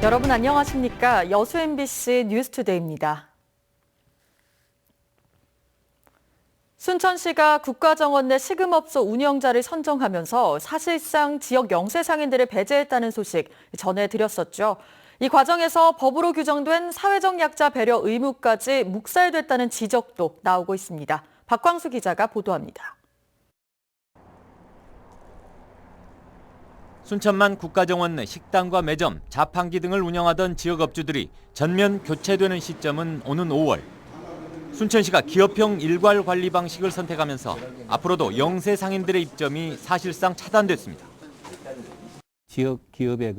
여러분 안녕하십니까? 여수 MBC 뉴스투데이입니다. 순천시가 국가정원 내 식음업소 운영자를 선정하면서 사실상 지역 영세상인들을 배제했다는 소식 전해드렸었죠. 이 과정에서 법으로 규정된 사회적 약자 배려 의무까지 묵살됐다는 지적도 나오고 있습니다. 박광수 기자가 보도합니다. 순천만 국가정원 내 식당과 매점, 자판기 등을 운영하던 지역업주들이 전면 교체되는 시점은 오는 5월. 순천시가 기업형 일괄 관리 방식을 선택하면서 앞으로도 영세 상인들의 입점이 사실상 차단됐습니다. 지역 기업의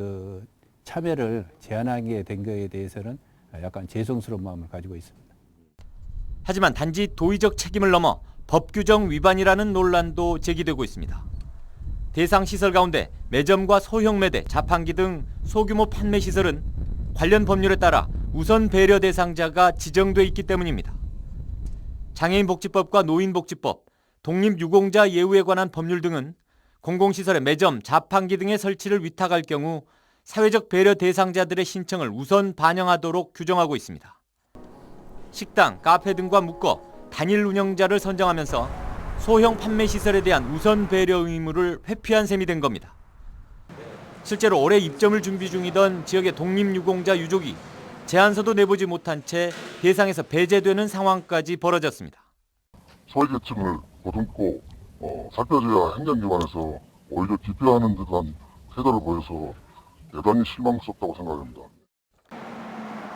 참여를 제한하게 된 것에 대해서는 약간 죄송스러운 마음을 가지고 있습니다. 하지만 단지 도의적 책임을 넘어 법 규정 위반이라는 논란도 제기되고 있습니다. 대상 시설 가운데 매점과 소형 매대, 자판기 등 소규모 판매 시설은 관련 법률에 따라 우선 배려 대상자가 지정돼 있기 때문입니다. 장애인복지법과 노인복지법, 독립유공자 예우에 관한 법률 등은 공공시설의 매점, 자판기 등의 설치를 위탁할 경우 사회적 배려 대상자들의 신청을 우선 반영하도록 규정하고 있습니다. 식당, 카페 등과 묶어 단일 운영자를 선정하면서 소형 판매 시설에 대한 우선 배려 의무를 회피한 셈이 된 겁니다. 실제로 올해 입점을 준비 중이던 지역의 독립유공자 유족이 제안서도 내보지 못한 채 대상에서 배제되는 상황까지 벌어졌습니다. 소외계층을 보듬고 살펴줘야 행정기관에서 오히려 기피하는 듯한 태도를 보여서 대단히 실망스럽다고 생각합니다.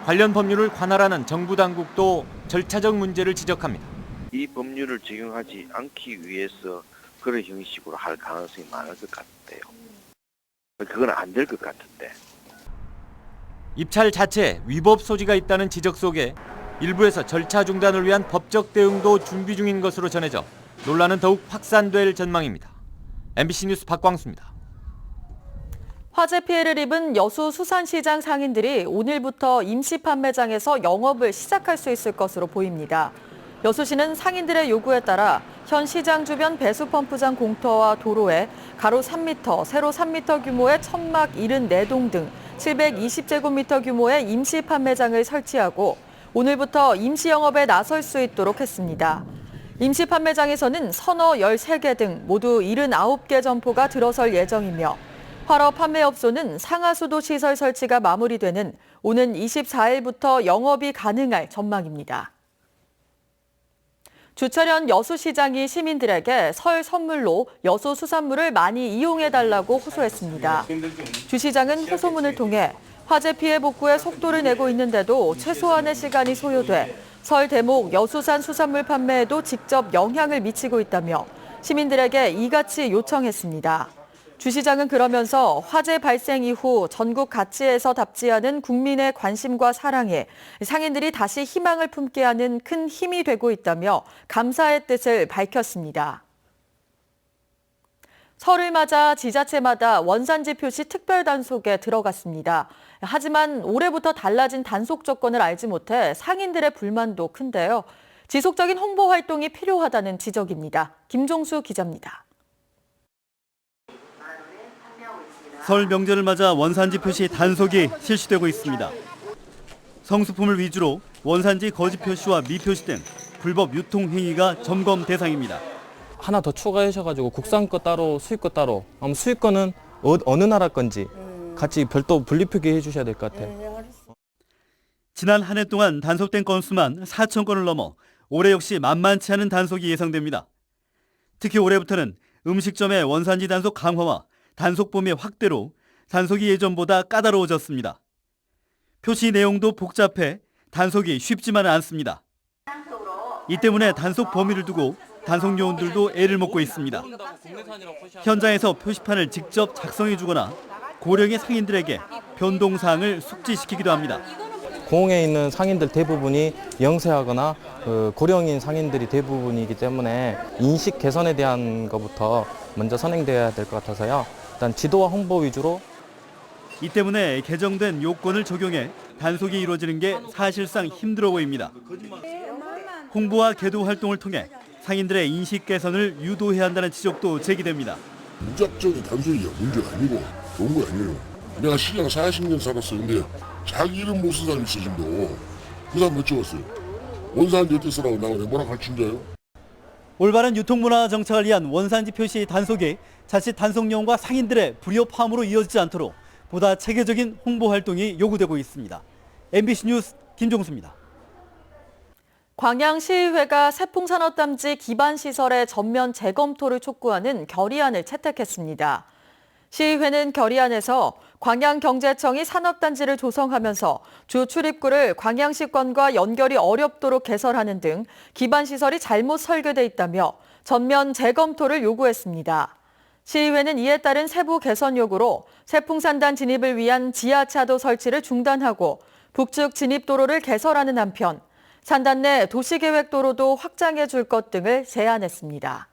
관련 법률을 관할하는 정부 당국도 절차적 문제를 지적합니다. 이 법률을 적용하지 않기 위해서 그런 형식으로 할 가능성이 많을 것 같아요. 그건 안 될 것 같은데. 입찰 자체에 위법 소지가 있다는 지적 속에 일부에서 절차 중단을 위한 법적 대응도 준비 중인 것으로 전해져 논란은 더욱 확산될 전망입니다. MBC 뉴스 박광수입니다. 화재 피해를 입은 여수 수산시장 상인들이 오늘부터 임시 판매장에서 영업을 시작할 수 있을 것으로 보입니다. 여수시는 상인들의 요구에 따라 현 시장 주변 배수펌프장 공터와 도로에 가로 3m, 세로 3m 규모의 천막 74동 등 720제곱미터 규모의 임시 판매장을 설치하고 오늘부터 임시 영업에 나설 수 있도록 했습니다. 임시 판매장에서는 선어 13개 등 모두 79개 점포가 들어설 예정이며 활어 판매업소는 상하수도 시설 설치가 마무리되는 오는 24일부터 영업이 가능할 전망입니다. 주철현 여수시장이 시민들에게 설 선물로 여수 수산물을 많이 이용해달라고 호소했습니다. 주 시장은 호소문을 통해 화재 피해 복구에 속도를 내고 있는데도 최소한의 시간이 소요돼 설 대목 여수산 수산물 판매에도 직접 영향을 미치고 있다며 시민들에게 이같이 요청했습니다. 주 시장은 그러면서 화재 발생 이후 전국 각지에서 답지하는 국민의 관심과 사랑에 상인들이 다시 희망을 품게 하는 큰 힘이 되고 있다며 감사의 뜻을 밝혔습니다. 설을 맞아 지자체마다 원산지 표시 특별 단속에 들어갔습니다. 하지만 올해부터 달라진 단속 조건을 알지 못해 상인들의 불만도 큰데요. 지속적인 홍보 활동이 필요하다는 지적입니다. 김종수 기자입니다. 설 명절을 맞아 원산지 표시 단속이 실시되고 있습니다. 성수품을 위주로 원산지 거짓 표시와 미표시 등 불법 유통 행위가 점검 대상입니다. 하나 더 추가하셔가지고 국산 거 따로, 수입 거 따로. 수입 거는 어느 나라 건지 같이 별도 분리 표기해 주셔야 될 것 같아요. 지난 한 해 동안 단속된 건수만 4천 건을 넘어 올해 역시 만만치 않은 단속이 예상됩니다. 특히 올해부터는 음식점의 원산지 단속 강화와 단속 범위 확대로 단속이 예전보다 까다로워졌습니다. 표시 내용도 복잡해 단속이 쉽지만은 않습니다. 이 때문에 단속 범위를 두고 단속 요원들도 애를 먹고 있습니다. 현장에서 표시판을 직접 작성해 주거나 고령의 상인들에게 변동사항을 숙지시키기도 합니다. 공에 있는 상인들 대부분이 영세하거나 고령인 상인들이 대부분이기 때문에 인식 개선에 대한 것부터 먼저 선행돼야 될 것 같아서요. 일단 지도와 홍보 위주로. 이 때문에 개정된 요건을 적용해 단속이 이루어지는 게 사실상 힘들어 보입니다. 홍보와 계도 활동을 통해 상인들의 인식 개선을 유도해야 한다는 지적도 제기됩니다. 무작정의 단속이 문제가 아니고 좋은 거 아니에요. 내가 시장 40년 살았어. 근데 자기 이름 못 쓴 사람이 있어, 지금도. 그 사람 몇 적었어요? 원산지 어떻게 쓰라고 나가 뭐라 가르친 자요? 올바른 유통문화 정착을 위한 원산지 표시 단속이 자칫 단속용과 상인들의 불협화음으로 이어지지 않도록 보다 체계적인 홍보 활동이 요구되고 있습니다. MBC 뉴스 김종수입니다. 광양시의회가 세풍산업단지 기반시설의 전면 재검토를 촉구하는 결의안을 채택했습니다. 시의회는 결의안에서 광양경제청이 산업단지를 조성하면서 주 출입구를 광양시권과 연결이 어렵도록 개설하는 등 기반시설이 잘못 설계돼 있다며 전면 재검토를 요구했습니다. 시의회는 이에 따른 세부 개선 요구로 세풍산단 진입을 위한 지하차도 설치를 중단하고 북측 진입도로를 개설하는 한편 산단 내 도시계획도로도 확장해 줄 것 등을 제안했습니다.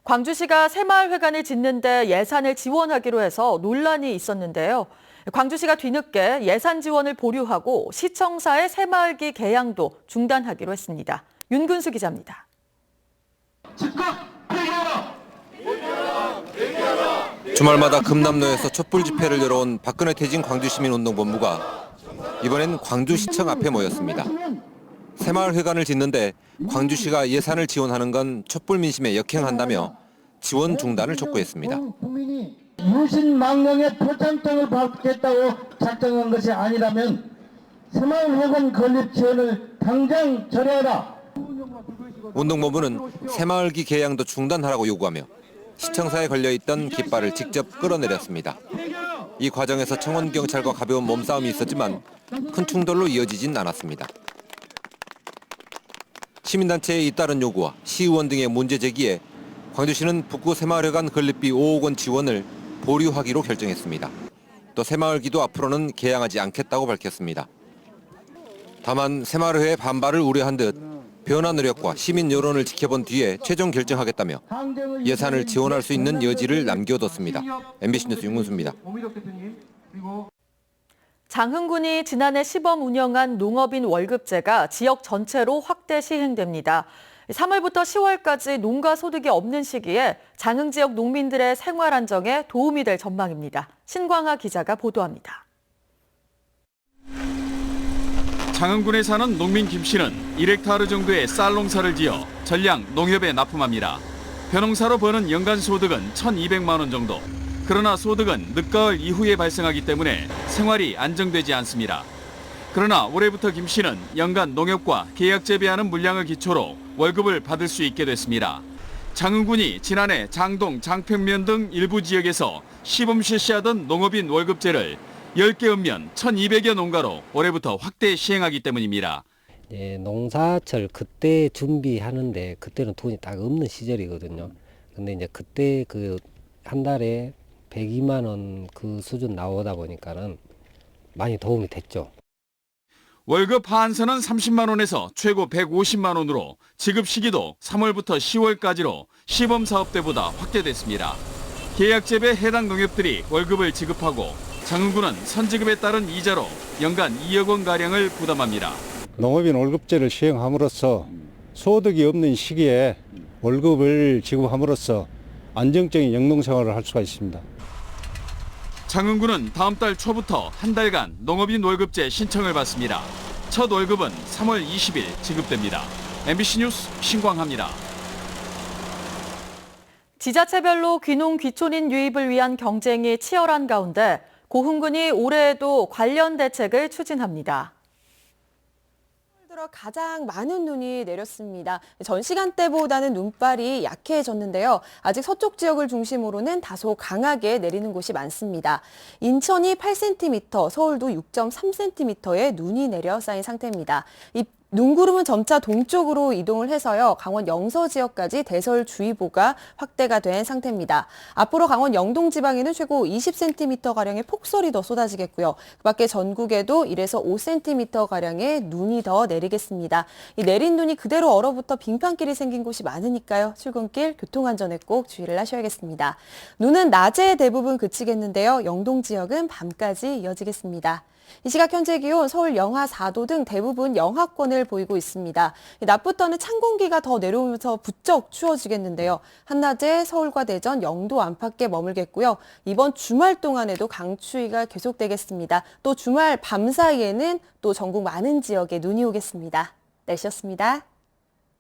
광주시가 새마을회관을 짓는데 예산을 지원하기로 해서 논란이 있었는데요. 광주시가 뒤늦게 예산 지원을 보류하고 시청사의 새마을기 개양도 중단하기로 했습니다. 윤근수 기자입니다. 주말마다 금남로에서 촛불 집회를 열어온 박근혜 퇴진 광주시민운동본부가 이번엔 광주시청 앞에 모였습니다. 새마을회관을 짓는데 광주시가 예산을 지원하는 건 촛불 민심에 역행한다며 지원 중단을 촉구했습니다. 유신망령의 표창장을 받겠다고 작정한 것이 아니라면 새마을회관 건립 지원을 당장 철회하라. 운동본부는 새마을기 개양도 중단하라고 요구하며 시청사에 걸려있던 깃발을 직접 끌어내렸습니다. 이 과정에서 청원경찰과 가벼운 몸싸움이 있었지만 큰 충돌로 이어지진 않았습니다. 시민단체의 잇따른 요구와 시의원 등의 문제 제기에 광주시는 북구 새마을회관 건립비 5억 원 지원을 보류하기로 결정했습니다. 또 새마을기도 앞으로는 개양하지 않겠다고 밝혔습니다. 다만 새마을회의 반발을 우려한 듯 변화 노력과 시민 여론을 지켜본 뒤에 최종 결정하겠다며 예산을 지원할 수 있는 여지를 남겨뒀습니다. MBC 뉴스 윤문수입니다. 장흥군이 지난해 시범 운영한 농업인 월급제가 지역 전체로 확대 시행됩니다. 3월부터 10월까지 농가 소득이 없는 시기에 장흥 지역 농민들의 생활 안정에 도움이 될 전망입니다. 신광하 기자가 보도합니다. 장흥군에 사는 농민 김 씨는 1헥타르 정도의 쌀 농사를 지어 전량 농협에 납품합니다. 벼농사로 버는 연간 소득은 1,200만 원 정도. 그러나 소득은 늦가을 이후에 발생하기 때문에 생활이 안정되지 않습니다. 그러나 올해부터 김 씨는 연간 농협과 계약 재배하는 물량을 기초로 월급을 받을 수 있게 됐습니다. 장흥군이 지난해 장동, 장평면 등 일부 지역에서 시범 실시하던 농업인 월급제를 10개 읍면 1,200여 농가로 올해부터 확대 시행하기 때문입니다. 농사철 그때 준비하는데 그때는 돈이 딱 없는 시절이거든요. 근데 이제 그때 그 한 달에 102만 원 그 수준 나오다 보니까는 많이 도움이 됐죠. 월급 하한선은 30만 원에서 최고 150만 원으로 지급 시기도 3월부터 10월까지로 시범 사업 때보다 확대됐습니다. 계약 재배 해당 농협들이 월급을 지급하고 장흥군은 선지급에 따른 이자로 연간 2억 원 가량을 부담합니다. 농업인 월급제를 시행함으로써 소득이 없는 시기에 월급을 지급함으로써 안정적인 영농생활을 할 수가 있습니다. 장흥군은 다음 달 초부터 한 달간 농업인 월급제 신청을 받습니다. 첫 월급은 3월 20일 지급됩니다. MBC 뉴스 신광하입니다. 지자체별로 귀농 귀촌인 유입을 위한 경쟁이 치열한 가운데 고흥군이 올해에도 관련 대책을 추진합니다. 들어 가장 많은 눈이 내렸습니다. 전 시간대보다는 눈발이 약해졌는데요. 아직 서쪽 지역을 중심으로는 다소 강하게 내리는 곳이 많습니다. 인천이 8cm, 서울도 6.3cm의 눈이 내려 쌓인 상태입니다. 이 눈구름은 점차 동쪽으로 이동을 해서요. 강원 영서 지역까지 대설주의보가 확대가 된 상태입니다. 앞으로 강원 영동 지방에는 최고 20cm가량의 폭설이 더 쏟아지겠고요. 그밖에 전국에도 1에서 5cm가량의 눈이 더 내리겠습니다. 이 내린 눈이 그대로 얼어붙어 빙판길이 생긴 곳이 많으니까요. 출근길 교통안전에 꼭 주의를 하셔야겠습니다. 눈은 낮에 대부분 그치겠는데요. 영동 지역은 밤까지 이어지겠습니다. 이 시각 현재 기온 서울 영하 4도 등 대부분 영하권을 보이고 있습니다. 낮부터는 찬 공기가 더 내려오면서 부쩍 추워지겠는데요. 한낮에 서울과 대전 0도 안팎에 머물겠고요. 이번 주말 동안에도 강추위가 계속되겠습니다. 또 주말 밤 사이에는 또 전국 많은 지역에 눈이 오겠습니다. 날씨였습니다.